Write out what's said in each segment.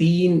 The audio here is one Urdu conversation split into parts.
3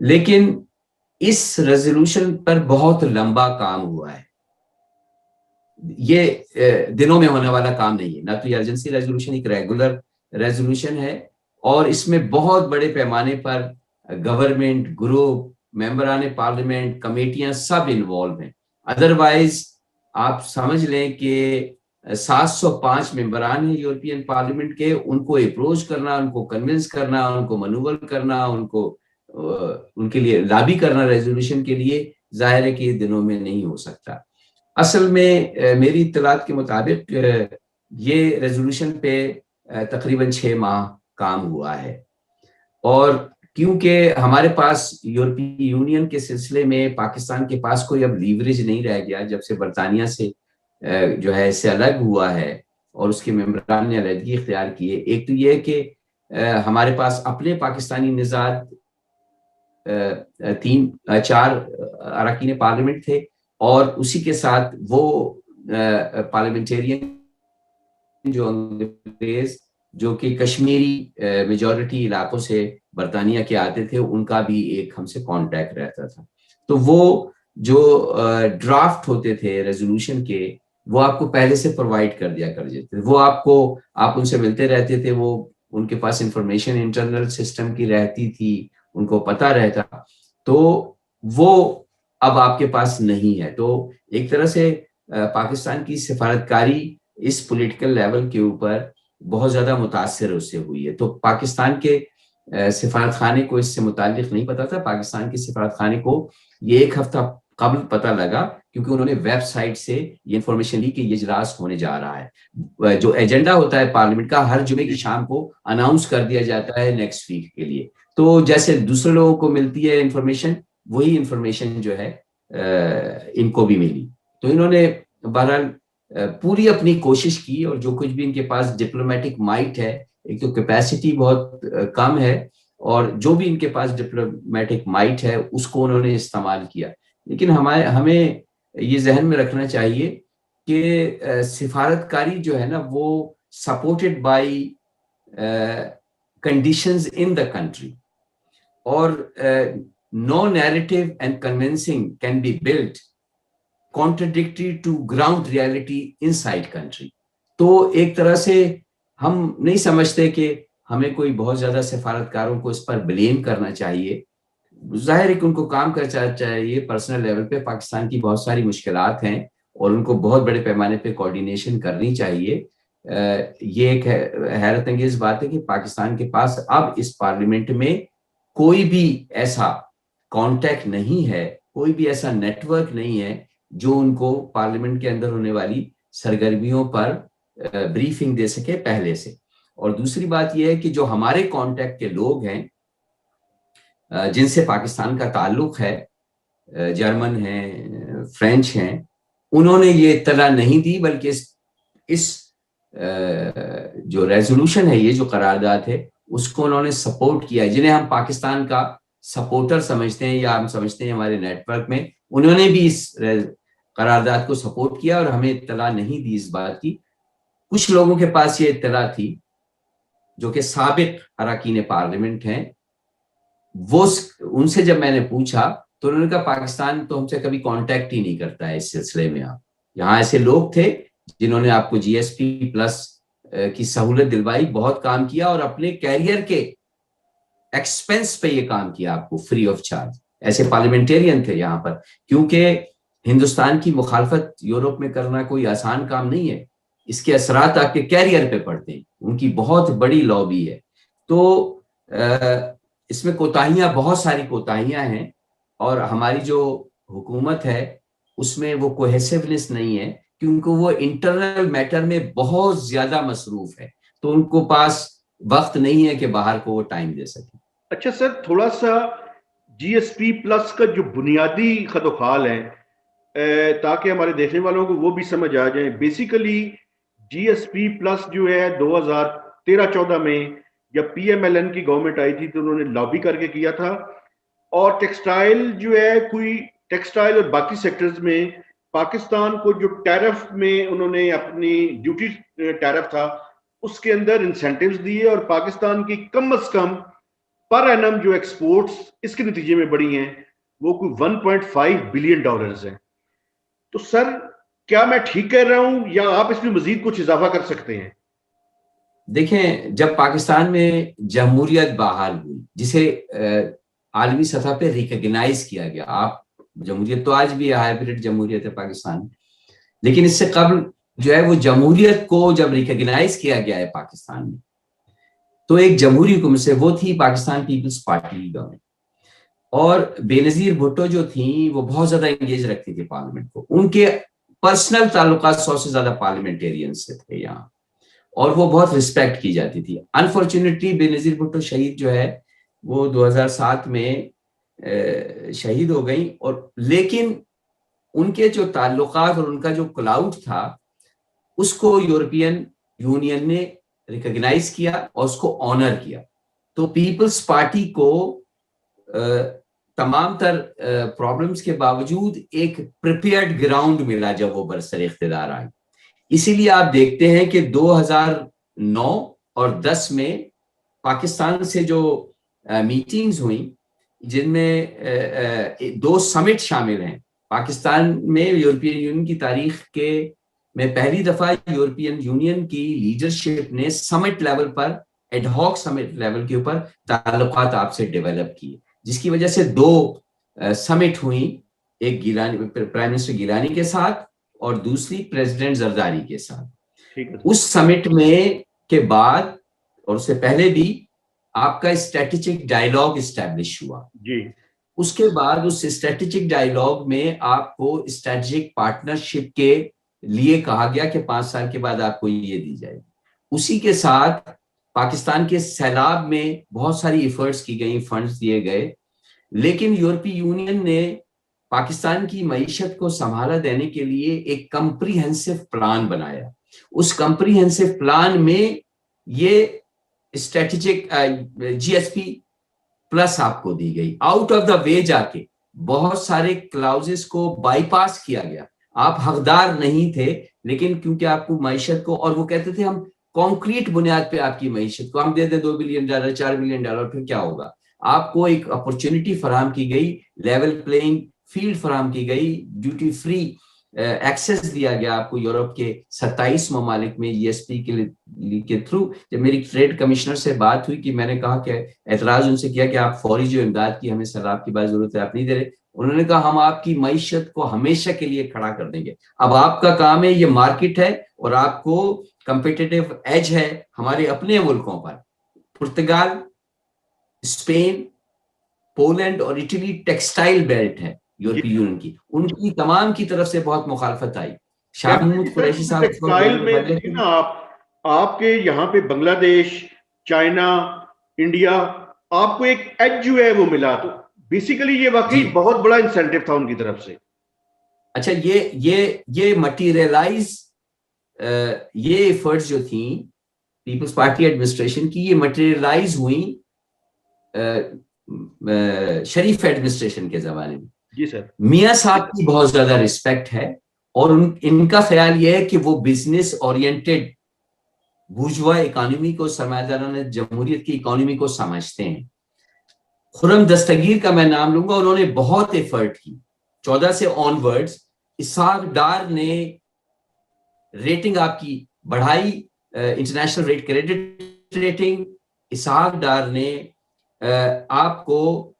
لیکن اس ریزولوشن پر بہت لمبا کام ہوا ہے. یہ دنوں میں ہونے والا کام نہیں ہے. نہ تو یہ ایمرجنسی ریزولوشن ایک ریگولر ریزولوشن ہے, اور اس میں بہت بڑے پیمانے پر گورنمنٹ, گروپ, ممبران پارلیمنٹ, کمیٹیاں سب انوالو ہیں. ادروائز آپ سمجھ لیں کہ 705 ممبران ہیں یورپین پارلیمنٹ کے, ان کو اپروچ کرنا, ان کو کنونس کرنا, ان کو منوور کرنا, ان کے لیے لابی کرنا ریزولوشن کے لیے, ظاہر ہے کہ یہ دنوں میں نہیں ہو سکتا. اصل میں میری اطلاعات کے مطابق یہ ریزولوشن پہ تقریباً 6 ماہ کام ہوا ہے, اور کیونکہ ہمارے پاس یورپی یونین کے سلسلے میں پاکستان کے پاس کوئی اب لیوریج نہیں رہ گیا جب سے برطانیہ سے جو ہے اس سے الگ ہوا ہے اور اس کے ممبران نے علیحدگی اختیار کی ہے. ایک تو یہ کہ ہمارے پاس اپنے پاکستانی نژاد 4 اراکین پارلیمنٹ تھے, اور اسی کے ساتھ وہ پارلیمنٹیرین جو کہ کشمیری میجورٹی علاقوں سے برطانیہ کے آتے تھے, ان کا بھی ایک ہم سے کانٹیکٹ رہتا تھا. تو وہ جو ڈرافٹ ہوتے تھے ریزولوشن کے, وہ آپ کو پہلے سے پرووائڈ کر دیا کرتے تھے. وہ آپ ان سے ملتے رہتے تھے, وہ ان کے پاس انفارمیشن انٹرنل سسٹم کی رہتی تھی, ان کو پتہ رہتا. تو وہ اب آپ کے پاس نہیں ہے. تو ایک طرح سے پاکستان کی سفارتکاری اس پولیٹیکل لیول کے اوپر بہت زیادہ متاثر اس سے ہوئی ہے. تو پاکستان کے سفارت خانے کو اس سے متعلق نہیں پتا تھا. پاکستان کے سفارت خانے کو یہ 1 ہفتہ قبل پتہ لگا, کیونکہ انہوں نے ویب سائٹ سے یہ انفارمیشن لی کہ یہ اجلاس ہونے جا رہا ہے. جو ایجنڈا ہوتا ہے پارلیمنٹ کا, ہر جمعے کی شام کو اناؤنس کر دیا جاتا ہے نیکسٹ ویک کے لیے. تو جیسے دوسرے لوگوں کو ملتی ہے انفارمیشن, وہی انفارمیشن جو ہے ان کو بھی ملی. تو انہوں نے بہرحال پوری اپنی کوشش کی, اور جو کچھ بھی ان کے پاس ڈپلومیٹک مائٹ ہے, ایک تو کیپیسٹی بہت کم ہے, اور جو بھی ان کے پاس ڈپلومیٹک مائٹ ہے اس کو انہوں نے استعمال کیا. لیکن ہمیں یہ ذہن میں رکھنا چاہیے کہ سفارتکاری جو ہے نا, وہ supported by conditions in the country, اور no narrative and convincing can be built contradictory to ground reality inside country. تو ایک طرح سے ہم نہیں سمجھتے کہ ہمیں کوئی بہت زیادہ سفارتکاروں کو اس پر بلیم کرنا چاہیے. ظاہر ہے کہ ان کو کام کرنا چاہیے پرسنل لیول پہ. پاکستان کی بہت ساری مشکلات ہیں, اور ان کو بہت بڑے پیمانے پہ کوارڈینیشن کرنی چاہیے. یہ ایک حیرت انگیز بات ہے کہ پاکستان کے پاس اب اس پارلیمنٹ میں کوئی بھی ایسا کانٹیکٹ نہیں ہے, کوئی بھی ایسا نیٹ ورک نہیں ہے جو ان کو پارلیمنٹ کے اندر ہونے والی سرگرمیوں پر بریفنگ دے سکے پہلے سے. اور دوسری بات یہ ہے کہ جو ہمارے کانٹیکٹ کے لوگ ہیں جن سے پاکستان کا تعلق ہے, جرمن ہیں, فرینچ ہیں, انہوں نے یہ اطلاع نہیں دی, بلکہ اس جو ریزولوشن ہے, یہ جو قرارداد ہے, اس کو انہوں نے سپورٹ کیا ہے. جنہیں ہم پاکستان کا سپورٹر سمجھتے ہیں یا ہم سمجھتے ہیں ہمارے نیٹ ورک میں, انہوں نے بھی اس قرارداد کو سپورٹ کیا اور ہمیں اطلاع نہیں دی اس بات کی. کچھ لوگوں کے پاس یہ اطلاع تھی جو کہ سابق اراکین پارلیمنٹ ہیں. وہ ان سے جب میں نے پوچھا تو انہوں نے کہا پاکستان تو ہم سے کبھی کانٹیکٹ ہی نہیں کرتا ہے اس سلسلے میں. آپ یہاں ایسے لوگ تھے جنہوں نے آپ کو جی ایس پی پلس کی سہولت دلوائی, بہت کام کیا, اور اپنے کیریئر کے ایکسپینس پہ یہ کام کیا آپ کو فری آف چارج. ایسے پارلیمنٹیرین تھے یہاں پر, کیونکہ ہندوستان کی مخالفت یورپ میں کرنا کوئی آسان کام نہیں ہے. اس کے اثرات آپ کے کیریئر پہ پڑتے ہیں. ان کی بہت بڑی لابی ہے. تو اس میں کوتاہیاں, بہت ساری کوتاہیاں ہیں, اور ہماری جو حکومت ہے اس میں وہ کوہیسیونیس نہیں ہے, کیونکہ وہ انٹرنل میٹر میں بہت زیادہ مصروف ہے. تو ان کو پاس وقت نہیں ہے کہ باہر کو وہ ٹائم دے سکیں. اچھا سر, تھوڑا سا جی ایس پی پلس کا جو بنیادی خد و خال ہے, تاکہ ہمارے دیکھنے والوں کو وہ بھی سمجھ آ جائیں. بیسیکلی جی ایس پی پلس جو ہے 2013-14 میں جب پی ایم ایل این کی گورنمنٹ آئی تھی تو انہوں نے لابی کر کے کیا تھا, اور ٹیکسٹائل جو ہے, کوئی ٹیکسٹائل اور باقی سیکٹرز میں پاکستان کو جو ٹیرف میں انہوں نے اپنی ڈیوٹی ٹیرف تھا اس کے اندر انسینٹیوز دیے, اور پاکستان کی کم از کم پر اینم جو ایکسپورٹس اس کے نتیجے میں بڑھی ہیں وہ کوئی 1.5 بلین ڈالرز ہیں. تو سر کیا میں ٹھیک کہہ رہا ہوں یا آپ اس میں مزید کچھ اضافہ کر سکتے ہیں؟ دیکھیں، جب پاکستان میں جمہوریت بحال ہوئی، جسے عالمی سطح پہ ریکگنائز کیا گیا، آپ جمہوریت تو آج بھی ہے، ہائبرڈ جمہوریت ہے پاکستان، لیکن اس سے قبل جو ہے وہ جمہوریت کو جب ریکگنائز کیا گیا ہے پاکستان میں، تو ایک جمہوری حکومت سے وہ تھی پاکستان پیپلز پارٹی گورنمنٹ، اور بے نظیر بھٹو جو تھیں وہ بہت زیادہ انگیج رکھتی تھی پارلیمنٹ کو. ان کے پرسنل تعلقات 100 سے زیادہ پارلیمنٹیرین سے تھے یہاں، اور وہ بہت رسپیکٹ کی جاتی تھی. انفارچونیٹلی بے نظیر بھٹو شہید جو ہے وہ 2007 میں شہید ہو گئیں، اور لیکن ان کے جو تعلقات اور ان کا جو کلاؤڈ تھا اس کو یورپین یونین نے ریکگنائز کیا اور اس کو آنر کیا. تو پیپلز پارٹی کو تمام تر پرابلمز کے باوجود ایک پریپیئرڈ گراؤنڈ ملا جب وہ برسر اقتدار آئے. اسی لیے آپ دیکھتے ہیں کہ 2009 اور 10 میں پاکستان سے جو میٹنگز ہوئیں، جن میں 2 سمٹ شامل ہیں. پاکستان میں یورپین یونین کی تاریخ میں پہلی دفعہ یورپین یونین کی لیڈرشپ نے سمٹ لیول پر، ایڈ ہاک سمٹ لیول کے اوپر تعلقات آپ سے ڈیولپ کیے، جس کی وجہ سے 2 سمٹ ہوئیں، ایک پرائم منسٹر گیلانی کے ساتھ اور دوسری پریزیڈنٹ زرداری کے ساتھ. اس سمٹ میں کے بعد اور اس سے پہلے بھی آپ کا اسٹریٹجک ڈائیلاگ اسٹیبلش ہوا جی. اس کے بعد اس اسٹریٹجک ڈائیلاگ میں آپ کو اسٹریٹجک پارٹنرشپ کے لیے کہا گیا کہ 5 سال کے بعد آپ کو یہ دی جائے. اسی کے ساتھ پاکستان کے سیلاب میں بہت ساری ایفرٹس کی گئیں، فنڈز دیے گئے، لیکن یورپی یونین نے پاکستان کی معیشت کو سنبھالا دینے کے لیے ایک کمپریہنسو پلان بنایا. اس کمپریہنسو پلان میں یہ اسٹریٹجک جی ایس پی پلس آپ کو دی گئی. آؤٹ آف دا وے جا کے بہت سارے کلاؤزز کو بائی پاس کیا گیا. آپ حقدار نہیں تھے، لیکن کیونکہ آپ کو معیشت کو، اور وہ کہتے تھے ہم کانکریٹ بنیاد پہ آپ کی معیشت کو ہم دے دیں $2 بلین 4 بلین ڈالر، پھر کیا ہوگا. آپ کو ایک اپرچونٹی فراہم کی گئی، لیول پلینگ فیلڈ فراہم کی گئی، ڈیوٹی فری ایکسس دیا گیا آپ کو یورپ کے 27 ممالک میں جی ایس پی کے تھرو. جب میری ٹریڈ کمشنر سے بات ہوئی کہ میں نے کہا کہ اعتراض ان سے کیا کہ آپ فوری جو امداد کی ہمیں سیلاب کی بات ضرورت ہے آپ نہیں دے رہے، انہوں نے کہا ہم آپ کی معیشت کو ہمیشہ کے لیے کھڑا کر دیں گے. اب آپ کا کام ہے، یہ مارکیٹ ہے اور آپ کو کمپیٹیٹیو ایج ہے ہمارے اپنے ملکوں پر. پرتگال، اسپین، پولینڈ اور اٹلی ٹیکسٹائل بیلٹ ہے یورپی یونین کی، ان کی تمام کی طرف سے بہت مخالفت آئی. شاہ محمود قریشی صاحب ٹیکسٹائل میں نا آپ کے یہاں پہ بنگلہ دیش، چائنا، انڈیا، آپ کو ایک ایج جو ہے وہ ملا. تو بیسیکلی یہ واقعی بہت بڑا انسینٹیو تھا ان کی طرف سے. اچھا، یہ مٹیریلائز، یہ ایفرٹس جو تھیں پیپلز پارٹی ایڈمنسٹریشن کی، یہ مٹیریلائز ہوئیں شریف ایڈمنسٹریشن کے زمانے میں. جی سر. میاں صاحب کی بہت زیادہ رسپیکٹ ہے، اور ان کا خیال یہ ہے کہ وہ بزنس اورینٹڈ بورژوا اکانومی کو، سرمایہ دارانہ جمہوریت کی اکانومی کو سمجھتے ہیں. خرم دستگیر کا میں نام لوں گا، انہوں نے بہت ایفرٹ کی 14 سے آن ورڈز. اسحاق ڈار نے ریٹنگ آپ کی بڑھائی، international rate credit rating. Ishaq Dar نے آپ کو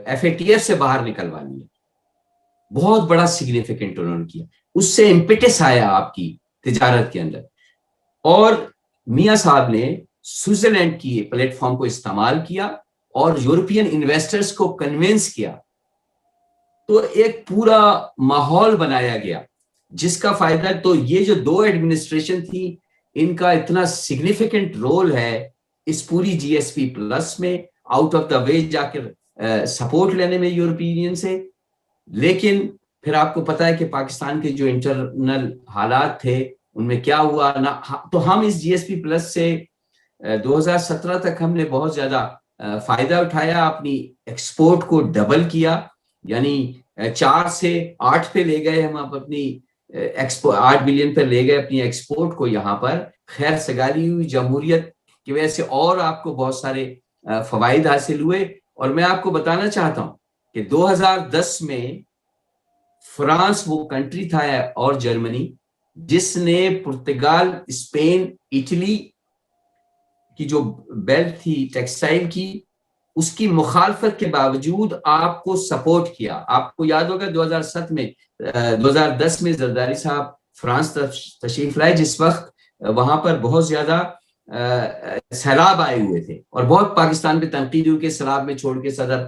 ایف اے ٹی ایف سے باہر نکلوا لیا، بہت بڑا سگنیفیکنٹ انہوں نے کیا. اس سے امپیٹس آیا آپ کی تجارت کے اندر. اور میاں صاحب نے سوئٹزرلینڈ کی پلیٹ فارم کو استعمال کیا اور یورپین انویسٹرز کو کنونس کیا. تو ایک پورا ماحول بنایا گیا جس کا فائدہ، تو یہ جو 2 ایڈمنسٹریشن تھی ان کا اتنا سگنیفیکنٹ رول ہے اس پوری جی ایس پی پلس میں، آؤٹ آف دا وے جا کر سپورٹ لینے میں یورپی یونین سے. لیکن پھر آپ کو پتا ہے کہ پاکستان کے جو انٹرنل حالات تھے ان میں کیا ہوا نا. تو ہم اس جی ایس پی پلس سے 2017 تک ہم نے بہت زیادہ فائدہ اٹھایا، اپنی ایکسپورٹ کو ڈبل کیا، یعنی 4 سے 8 پہ لے گئے ہم اپنی 8 بلین پہ لے گئے اپنی ایکسپورٹ کو. یہاں پر خیر سگالی ہوئی جمہوریت کی وجہ سے اور آپ کو بہت سارے فوائد حاصل ہوئے. اور میں آپ کو بتانا چاہتا ہوں کہ 2010 میں فرانس وہ کنٹری تھا اور جرمنی جس نے پرتگال، اسپین، اٹلی کی جو بیلٹ تھی ٹیکسٹائل کی، اس کی مخالفت کے باوجود آپ کو سپورٹ کیا. آپ کو یاد ہوگا 2010 میں زرداری صاحب فرانس تشریف لائے، جس وقت وہاں پر بہت زیادہ سیلاب آئے ہوئے تھے اور بہت پاکستان پہ تنقید ہوئی کہ سیلاب میں چھوڑ کے صدر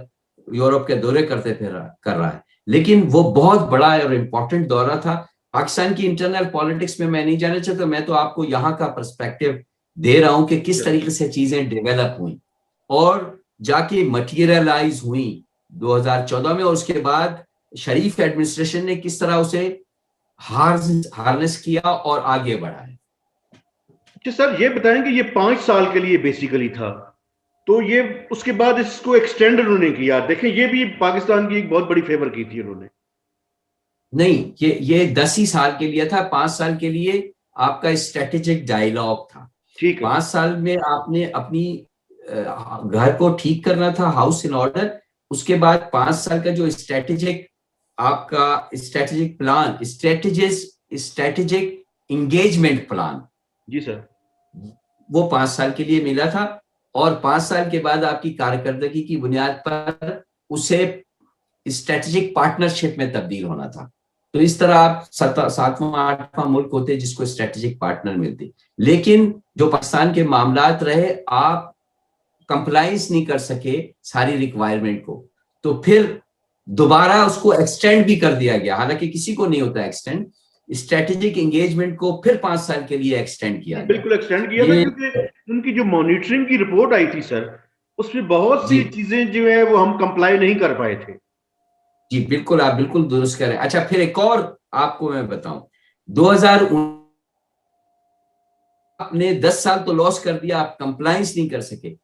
یورپ کے دورے کر رہا ہے. لیکن وہ بہت بڑا اور امپورٹنٹ دورہ تھا. پاکستان کی انٹرنل پالیٹکس میں نہیں جانا چاہتا، میں تو آپ کو یہاں کا پرسپیکٹو دے رہا ہوں کہ کس طریقے سے چیزیں ڈیولپ ہوئیں اور جا کے مٹیریلائز ہوئیں 2014 میں، اور اس کے بعد شریف ایڈمنسٹریشن نے کس طرح اسے ہارنس کیا اور آگے بڑھا ہے. سر یہ بتائیں کہ یہ 5 سال کے لیے بیسیکلی تھا، تو یہ اس کے بعد اس کو ایکسٹینڈ انہوں نے کیا. دیکھیں یہ بھی پاکستان کی ایک بہت بڑی فیور کی تھی انہوں نے. نہیں، یہ 10 ہی سال کے لیے تھا. 5 سال کے لیے آپ کا اسٹریٹجک ڈائیلاگ تھا. 5 سال میں آپ نے اپنی گھر کو ٹھیک کرنا تھا، ہاؤس ان آرڈر. اس کے بعد 5 سال کا جو اسٹریٹجک آپ کا strategic plan, strategic engagement plan, جی سر، وہ 5 سال کے لیے ملا تھا. اور 5 سال کے بعد آپ کی کارکردگی کی بنیاد پر اسے اسٹریٹجک پارٹنرشپ میں تبدیل ہونا تھا. تو اس طرح آپ 7واں 8واں ملک ہوتے جس کو اسٹریٹجک پارٹنر ملتے. لیکن جو پاکستان کے معاملات رہے، آپ کمپلائنس نہیں کر سکے ساری ریکوائرمنٹ کو، تو پھر دوبارہ اس کو ایکسٹینڈ بھی کر دیا گیا. حالانکہ کسی کو نہیں ہوتا ایکسٹینڈ، اسٹریٹجک انگیجمنٹ کو پھر 5 سال کے لیے ایکسٹینڈ کیا گیا. بالکل ایکسٹینڈ کیا تھا، کیونکہ ان کی جو مانیٹرنگ کی رپورٹ آئی تھی سر، اس میں بہت سی چیزیں جو ہے وہ ہم کمپلائی نہیں کر پائے تھے. جی بالکل، آپ بالکل درست کر رہے ہیں. اچھا، پھر ایک اور آپ کو میں بتاؤں، 2019 آپ نے 10 سال تو لاس کر دیا، آپ کمپلائنس نہیں کر سکے،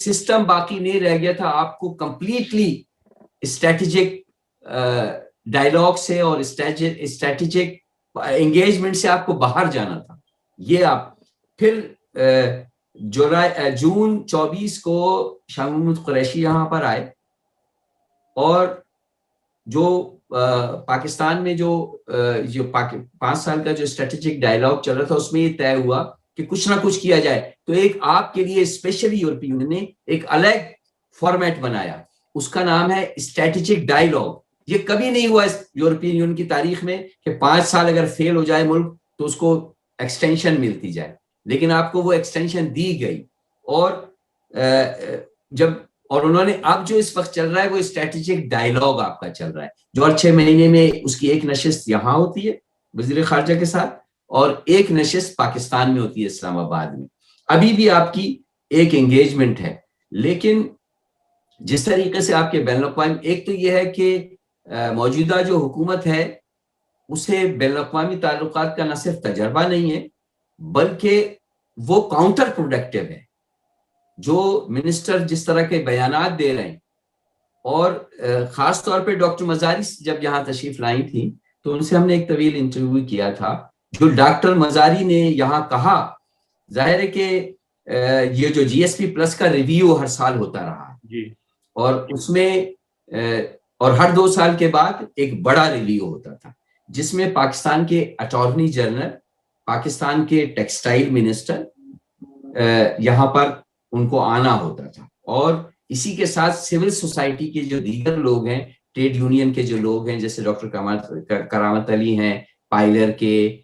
سسٹم باقی نہیں رہ گیا تھا. آپ کو کمپلیٹلی اسٹریٹجک ڈائیلاگ سے اور اسٹریٹجک انگیجمنٹ سے آپ کو باہر جانا تھا. یہ آپ پھر جون 24 کو شاہ محمود قریشی یہاں پر آئے، اور جو پاکستان میں جو 5 سال کا جو اسٹریٹجک ڈائیلاگ چل رہا تھا، اس میں یہ طے ہوا کہ کچھ نہ کچھ کیا جائے. تو ایک آپ کے لیے اسپیشلی یورپی یونین نے ایک الگ فارمیٹ بنایا، اس کا نام ہے اسٹریٹجک ڈائیلاگ. یہ کبھی نہیں ہوا یورپین یونین کی تاریخ میں کہ 5 سال اگر فیل ہو جائے ملک تو اس کو ایکسٹینشن ملتی جائے. لیکن آپ کو وہ ایکسٹینشن دی گئی. اور اور انہوں نے اب جو اس وقت چل رہا ہے وہ اسٹریٹجک ڈائیلاگ آپ کا چل رہا ہے، جو ہر 6 مہینے میں اس کی ایک نشست یہاں ہوتی ہے وزیر خارجہ کے ساتھ، اور ایک نشست پاکستان میں ہوتی ہے اسلام آباد میں. ابھی بھی آپ کی ایک انگیجمنٹ ہے. لیکن جس طریقے سے آپ کے بین الاقوامی، ایک تو یہ ہے کہ موجودہ جو حکومت ہے اسے بین الاقوامی تعلقات کا نہ صرف تجربہ نہیں ہے بلکہ وہ کاؤنٹر پروڈکٹیو ہے. جو منسٹر جس طرح کے بیانات دے رہے ہیں، اور خاص طور پہ ڈاکٹر مزاری جب یہاں تشریف لائی تھی تو ان سے ہم نے ایک طویل انٹرویو کیا تھا. جو ڈاکٹر مزاری نے یہاں کہا، ظاہر ہے کہ یہ جو جی ایس پی پلس کا ریویو ہر سال ہوتا رہا جی، اور اس میں اور ہر 2 سال کے بعد ایک بڑا ریویو ہوتا تھا جس میں پاکستان کے اٹارنی جنرل، پاکستان کے ٹیکسٹائل منسٹر یہاں پر ان کو آنا ہوتا تھا، اور اسی کے ساتھ سول سوسائٹی کے جو دیگر لوگ ہیں، ٹریڈ یونین کے جو لوگ ہیں جیسے ڈاکٹر کرامت علی ہیں، پائلر کے،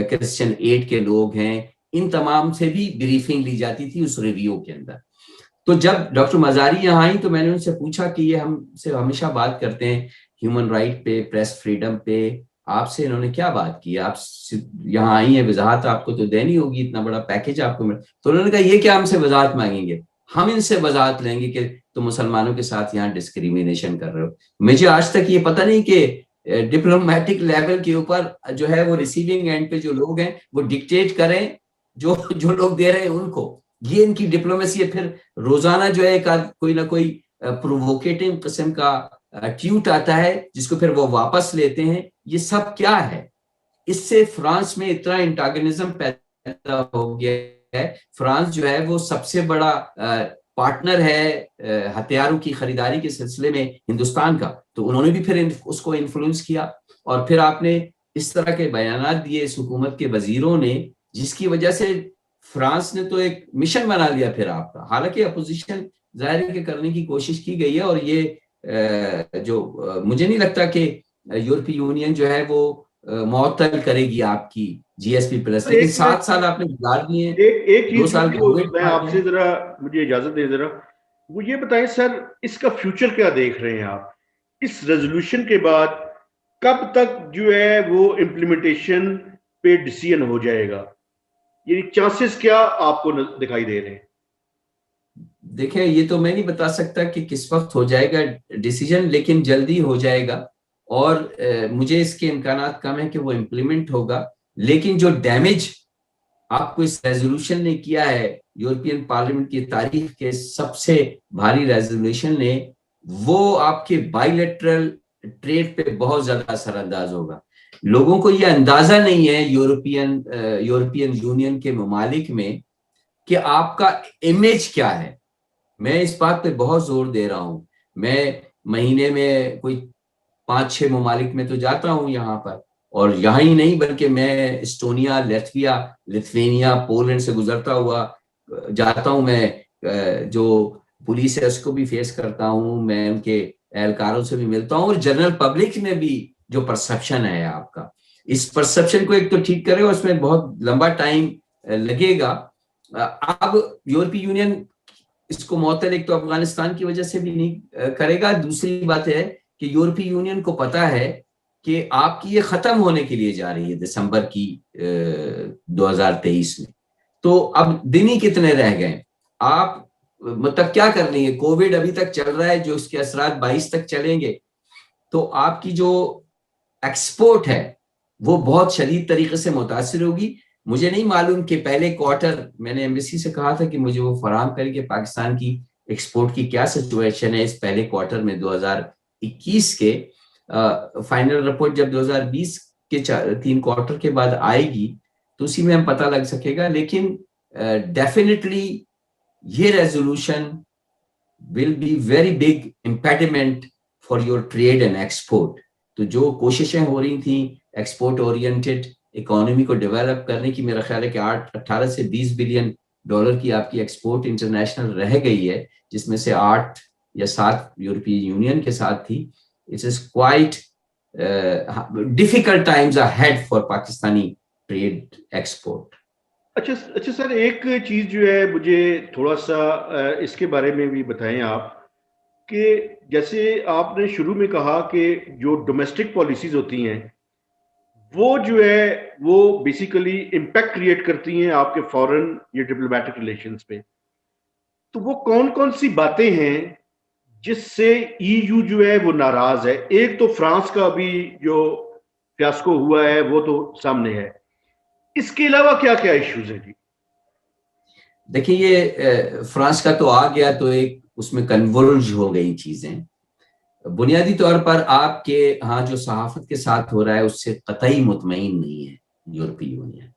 کرسچن ایڈ کے لوگ ہیں، ان تمام سے بھی بریفنگ لی جاتی تھی اس ریویو کے اندر. تو جب ڈاکٹر مزاری یہاں آئی تو میں نے ان سے پوچھا کہ یہ ہم سے ہمیشہ بات کرتے ہیں ہیومن رائٹ پہ، پریس فریڈم پہ، آپ سے انہوں نے کیا بات کی؟ آپ یہاں آئی ہیں، وضاحت آپ کو تو دینی ہوگی، اتنا بڑا پیکج آپ کو مل. تو انہوں نے کہا یہ کیا ہم سے وضاحت مانگیں گے، ہم ان سے وضاحت لیں گے کہ تم مسلمانوں کے ساتھ یہاں ڈسکریمنیشن کر رہے ہو. مجھے آج تک یہ پتہ نہیں کہ ڈپلومیٹک لیول کے اوپر جو ہے وہ ریسیونگ اینڈ پہ جو لوگ ہیں وہ ڈکٹیٹ کریں جو لوگ دے رہے ہیں ان کو. یہ ان کی ڈپلومیسی ہے. پھر روزانہ جو ہے کوئی نہ کوئی پرووکیٹنگ قسم کا ٹویٹ آتا ہے جس کو پھر وہ واپس لیتے ہیں. یہ سب کیا ہے؟ اس سے فرانس میں اتنا انٹاگنزم پیدا ہو گیا ہے. فرانس جو ہے وہ سب سے بڑا پارٹنر ہے ہتھیاروں کی خریداری کے سلسلے میں ہندوستان کا، تو انہوں نے بھی پھر اس کو انفلوئنس کیا، اور پھر آپ نے اس طرح کے بیانات دیے اس حکومت کے وزیروں نے، جس کی وجہ سے فرانس نے تو ایک مشن بنا لیا پھر آپ کا، حالانکہ اپوزیشن ظاہر ہے کہ کرنے کی کوشش کی گئی ہے، اور یہ جو مجھے نہیں لگتا کہ یورپی یونین جو ہے وہ معطل کرے گی آپ کی جی ایس پی پلس، لیکن 7 سال آپ نے گزار دیے ہیں، ایک 2 چیز سال میں آپ سے ذرا مجھے اجازت دیں، ذرا وہ یہ بتائیں سر، اس کا فیوچر کیا دیکھ رہے ہیں آپ اس ریزولوشن کے بعد؟ کب تک جو ہے وہ امپلیمنٹیشن پہ ڈیسیژن ہو جائے گا؟ یعنی چانسز کیا آپ کو دکھائی دے رہے ہیں؟ دیکھیں یہ تو میں نہیں بتا سکتا کہ کس وقت ہو جائے گا ڈیسیژن، لیکن جلدی ہو جائے گا، اور مجھے اس کے امکانات کم ہیں کہ وہ امپلیمنٹ ہوگا، لیکن جو ڈیمیج آپ کو اس ریزولوشن نے کیا ہے، یورپین پارلیمنٹ کی تاریخ کے سب سے بھاری ریزولوشن نے، وہ آپ کے بائی لیٹرل ٹریڈ پہ بہت زیادہ اثر انداز ہوگا۔ لوگوں کو یہ اندازہ نہیں ہے یورپین یونین کے ممالک میں کہ آپ کا امیج کیا ہے۔ میں اس بات پہ بہت زور دے رہا ہوں، میں مہینے میں کوئی 5-6 ممالک میں تو جاتا ہوں یہاں پر، اور یہاں ہی نہیں بلکہ میں اسٹونیا، لتھوینیا، پولینڈ سے گزرتا ہوا جاتا ہوں، میں جو پولیس ہے اس کو بھی فیس کرتا ہوں، میں ان کے اہلکاروں سے بھی ملتا ہوں، اور جنرل پبلک میں بھی جو پرسپشن ہے آپ کا، اس پرسپشن کو ایک تو ٹھیک کرے، اور اس میں بہت لمبا ٹائم لگے گا۔ اب یورپی یونین اس کو معطل ایک تو افغانستان کی وجہ سے بھی نہیں کرے گا، دوسری بات ہے کہ یورپی یونین کو پتا ہے کہ آپ کی یہ ختم ہونے کے لیے جا رہی ہے دسمبر کی 2023 میں، تو اب دن ہی کتنے رہ گئے، آپ مطلب کیا کر لیں گے؟ کووڈ ابھی تک چل رہا ہے، جو اس کے اثرات 22 تک چلیں گے، تو آپ کی جو ایکسپورٹ ہے وہ بہت شدید طریقے سے متاثر ہوگی۔ مجھے نہیں معلوم کہ پہلے کوارٹر، میں نے ایمبیسی سے کہا تھا کہ مجھے وہ فراہم کرے کہ پاکستان کی ایکسپورٹ کی کیا سچویشن ہے اس پہلے کوارٹر میں 2021 کے، فائنل رپورٹ جب 2020 کے 3 کوارٹر کے بعد آئے گی تو اسی میں ہم پتہ لگ سکے گا، لیکن ڈیفینیٹلی یہ resolution will be very big impediment for your trade and export۔ تو جو کوششیں ہو رہی تھیں ایکسپورٹ اورینٹڈ اکانومی کو ڈیولپ کرنے کی، میرا خیال ہے کہ 18 سے 20 بلین ڈالر کی آپ کی ایکسپورٹ انٹرنیشنل رہ گئی ہے، جس میں سے 8 یا 7 یورپی یونین کے ساتھ تھی۔ It is quite difficult times ahead for Pakistani trade export۔ اچھا سر، ایک چیز جو ہے مجھے تھوڑا سا اس کے بارے میں بھی بتائیں آپ، کہ جیسے آپ نے شروع میں کہا کہ جو ڈومیسٹک پالیسیز ہوتی ہیں وہ جو ہے وہ بیسیکلی امپیکٹ کریٹ کرتی ہیں آپ کے فورن یا ڈپلومیٹک ریلیشنز پہ، تو وہ کون کون سی باتیں ہیں جس سے ای یو جو ہے وہ ناراض ہے؟ ایک تو فرانس کا ابھی جو فیاسکو ہوا ہے وہ تو سامنے ہے، اس کے علاوہ کیا کیا ایشوز ہیں جی؟ دیکھیں یہ فرانس کا تو آ گیا تو ایک اس میں کنورج ہو گئی چیزیں۔ بنیادی طور پر آپ کے ہاں جو صحافت کے ساتھ ہو رہا ہے اس سے قطعی مطمئن نہیں ہے یورپی یونین۔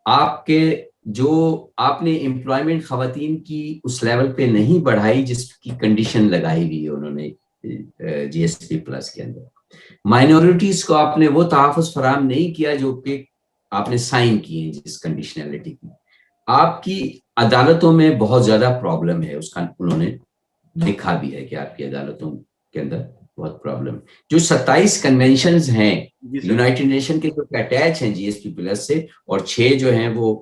آپ کے جو آپ نے امپلائمنٹ خواتین کی اس لیول پہ نہیں بڑھائی جس کی کنڈیشن لگائی ہوئی ہے انہوں نے جی ایس پی پلس کے اندر۔ مائنورٹیز کو آپ نے وہ تحفظ فراہم نہیں کیا جو کہ آپ نے سائن کیے ہیں جس کنڈیشنلٹی کی۔ آپ کی عدالتوں میں بہت زیادہ پرابلم ہے، اس کا انہوں نے لکھا بھی ہے کہ آپ کی عدالتوں کے اندر بہت پرابلم۔ جو 27 کنونشنز ہیں یونائٹڈ نیشن کے جو اٹیچ ہیں جی ایس پی پلس سے، اور 6 جو ہیں وہ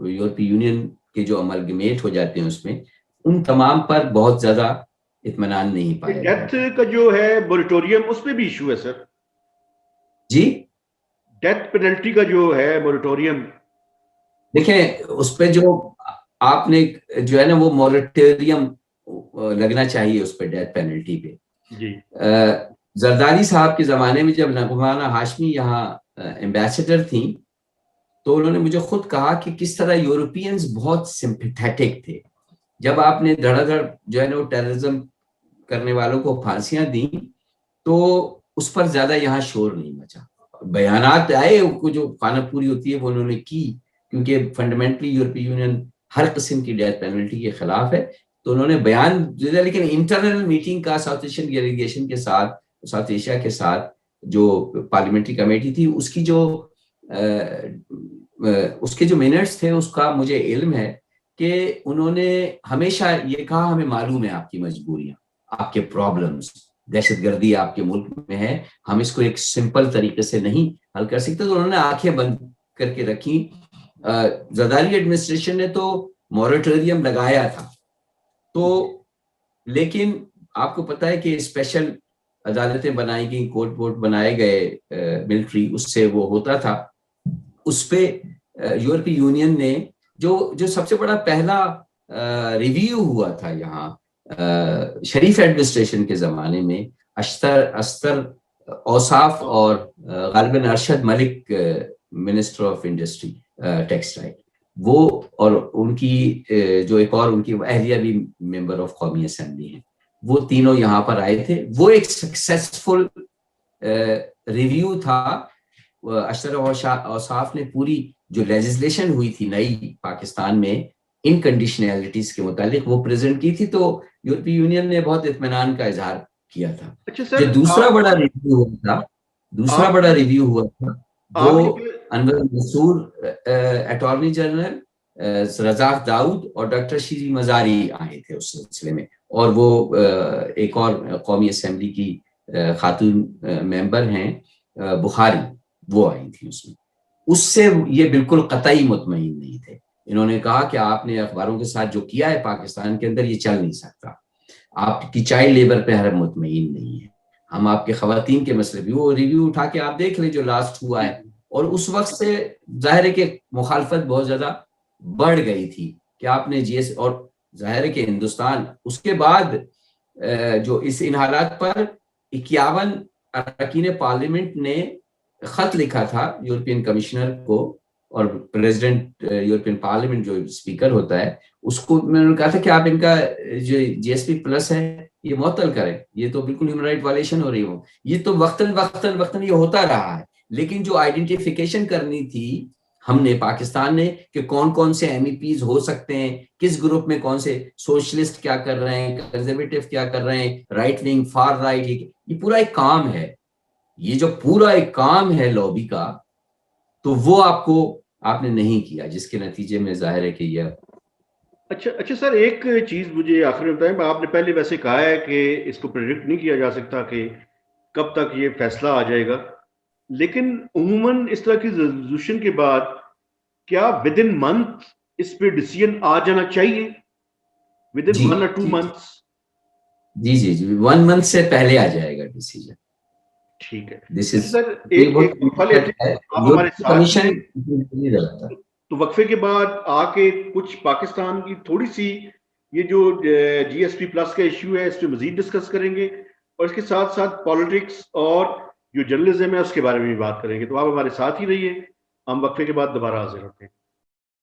یورپی یونین کے جو املگمیٹ ہو جاتے ہیں اس میں، ان تمام پر بہت زیادہ اطمینان نہیں پایا گیا۔ ڈیتھ کا جو ہے موریٹوریم اس پہ بھی ایشو ہے سر؟ جی ڈیتھ پینلٹی کا جو ہے موریٹوریم، دیکھیں اس پہ جو آپ نے جو ہے نا وہ موریٹوریم لگنا چاہیے اس پہ، ڈیتھ پینلٹی پہ۔ جی زرداری صاحب کے زمانے میں جب نغمانہ ہاشمی یہاں ایمبیسڈر تھیں تو انہوں نے مجھے خود کہا کہ کس طرح یورپینز بہت سمپیتھیٹک تھے۔ جب آپ نے دھڑا دھڑ جو ہے نا وہ ٹیررزم کرنے والوں کو پھانسیاں دیں تو اس پر زیادہ یہاں شور نہیں مچا، بیانات آئے جو خانہ پوری ہوتی ہے وہ انہوں نے کی، کیونکہ فنڈامنٹلی یورپی یونین ہر قسم کی ڈیتھ پینلٹی کے خلاف ہے، تو انہوں نے بیان دیا، لیکن انٹرنل میٹنگ کا ساؤتھ ایشین ڈیلیگیشن کے ساتھ، ساؤتھ ایشیا کے ساتھ جو پارلیمنٹری کمیٹی تھی اس کی اس کے جو منٹس تھے اس کا مجھے علم ہے کہ انہوں نے ہمیشہ یہ کہا ہمیں معلوم ہے آپ کی مجبوریاں، آپ کے پرابلمز، دہشت گردی آپ کے ملک میں ہے، ہم اس کو ایک سمپل طریقے سے نہیں حل کر سکتے. تو انہوں نے آنکھیں بند کر کے رکھی. زرداری ایڈمنسٹریشن نے تو مورٹوریم لگایا تھا، تو لیکن آپ کو پتا ہے کہ اسپیشل عدالتیں بنائی گئی، کورٹ ووٹ بنائے گئے ملٹری، اس سے وہ ہوتا تھا. اس پہ یورپی یونین نے جو سب سے بڑا پہلا ریویو ہوا تھا یہاں شریف ایڈمنسٹریشن کے زمانے میں، استر اوصاف اور غالباً Arshad Malik minister of industry textile, وہ اور ان کی جو ایک اور ان کی اہلیہ بھی ممبر آف قومی اسمبلی ہیں، وہ تینوں یہاں پر آئے تھے. وہ ایک سکسیسفل ریویو تھا. اشتر اوصاف نے پوری جو لیجسلیشن ہوئی تھی نئی پاکستان میں ان کنڈیشنلٹیز کے متعلق وہ پریزنٹ کی تھی، تو یورپی یونین نے بہت اطمینان کا اظہار کیا تھا. اچھا جو سر، دوسرا بڑا ریویو ہوا تھا وہ انور منصور اٹارنی جنرل، رزاق داؤد اور ڈاکٹر شیری مزاری آئے تھے اس سلسلے میں، اور وہ ایک اور قومی اسمبلی کی خاتون ممبر ہیں بخاری، وہ آئی تھی اس میں. اس سے یہ بالکل قطعی مطمئن نہیں تھے. انہوں نے کہا کہ آپ نے اخباروں کے ساتھ جو کیا ہے پاکستان کے اندر یہ چل نہیں سکتا، آپ کی چائلڈ لیبر پہ ہم مطمئن نہیں ہے، ہم آپ کے خواتین کے مسئلے بھی. وہ ریویو اٹھا کے آپ دیکھ لیں جو لاسٹ ہوا ہے، اور اس وقت سے ظاہر ہے کہ مخالفت بہت زیادہ بڑھ گئی تھی کہ آپ نے جی ایس، اور ظاہر ہے کہ ہندوستان اس کے بعد جو اس ان حالات پر 51 اراکین پارلیمنٹ نے خط لکھا تھا یورپین کمشنر کو، اور پریزیڈنٹ یورپین پارلیمنٹ جو اسپیکر ہوتا ہے اس کو میں نے کہا تھا کہ آپ ان کا جو جی ایس پی پلس ہے یہ معطل کریں، یہ تو بالکل ہیومن رائٹ وائلیشن ہو رہی ہو. یہ تو وقتاً یہ ہوتا رہا ہے، لیکن جو آئیڈینٹیفیکیشن کرنی تھی ہم نے پاکستان نے کہ کون کون سے ایم ای پیز ہو سکتے ہیں، کس گروپ میں کون سے سوشلسٹ کیا کر رہے ہیں، کنزرویٹو کیا کر رہے ہیں، رائٹ ونگ، فار رائٹ، یہ پورا ایک کام ہے. یہ جو پورا ایک کام ہے لابی کا، تو وہ آپ نے نہیں کیا، جس کے نتیجے میں ظاہر ہے کہ یہ اچھا سر، ایک چیز مجھے آخر میں بتائیں. آپ نے پہلے ویسے کہا ہے کہ اس کو پریڈکٹ نہیں کیا جا سکتا کہ کب تک یہ فیصلہ آ جائے گا، لیکن عموماً اس طرح کی ریزولوشن کے بعد کیا ود ان منتھ اس پہ ڈیسیژن آ جانا چاہیے؟ Within 1 or 2 months؟ جی 1 month سے پہلے آ جائے گا ڈیسیژن. ٹھیک ہے سر ایک آپ ہمارے ساتھ تو وقفے کے بعد آ کے کچھ پاکستان کی تھوڑی سی یہ جو جی ایس پی پلس کا ایشو ہے اس پہ مزید ڈسکس کریں گے، اور اس کے ساتھ ساتھ پالیٹکس اور جو جرنلزم ہے اس کے بارے میں بھی بات کریں گے. تو آپ ہمارے ساتھ ہی رہیے، ہم وقفے کے بعد دوبارہ حاضر ہوتے ہیں.